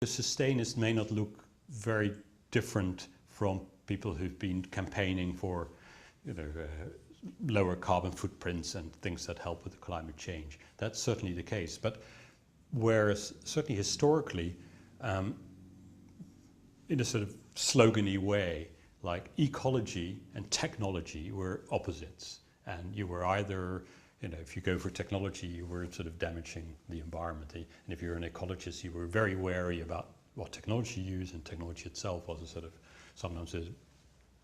The sustainers may not look very different from people who've been campaigning for, lower carbon footprints and things that help with the climate change. That's certainly the case. But whereas certainly historically, in a sort of slogany way, like ecology and technology were opposites, and you were either, if you go for technology, you were sort of damaging the environment, and if you're an ecologist, you were very wary about what technology you use, and technology itself was a sort of sometimes a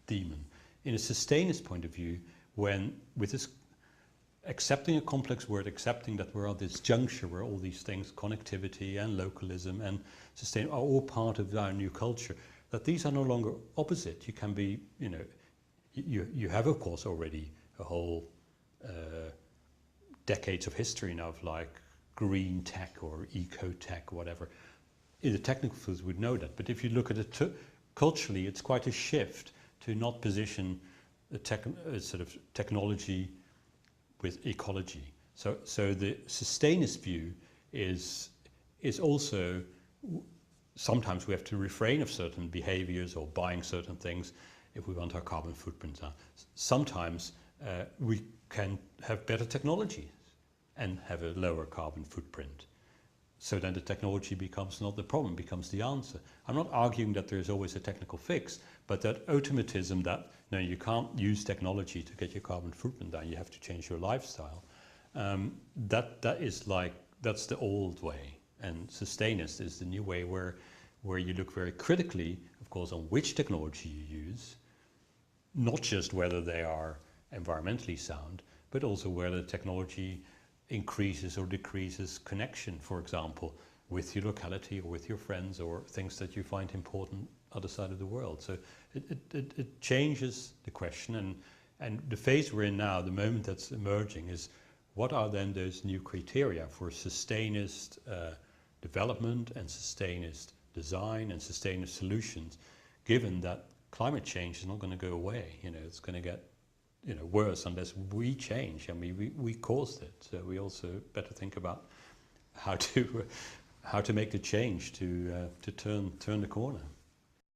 demon. In a sustainist point of view, when with this accepting a complex word, accepting that we're at this juncture where all these things, connectivity and localism and sustain, are all part of our new culture, that these are no longer opposite. You can be, you have of course already a whole decades of history now of like green tech or eco tech, whatever. In the technical fields would know that, but if you look at it culturally, it's quite a shift to not position the sort of technology with ecology. So the sustainist view is also, sometimes we have to refrain of certain behaviors or buying certain things if we want our carbon footprint down. Sometimes we can have better technology and have a lower carbon footprint. So then the technology becomes not the problem, becomes the answer. I'm not arguing that there's always a technical fix, but that automatism that you can't use technology to get your carbon footprint down, you have to change your lifestyle. That is like, that's the old way. And sustainist is the new way where you look very critically, of course, on which technology you use, not just whether they are environmentally sound, but also whether technology increases or decreases connection, for example, with your locality or with your friends or things that you find important other side of the world. So it changes the question, and the phase we're in now, the moment that's emerging, is what are then those new criteria for sustainist development and sustainist design and sustainist solutions, given that climate change is not going to go away. It's going to get worse unless we change. I mean, we caused it, so we also better think about how to make the change to turn the corner.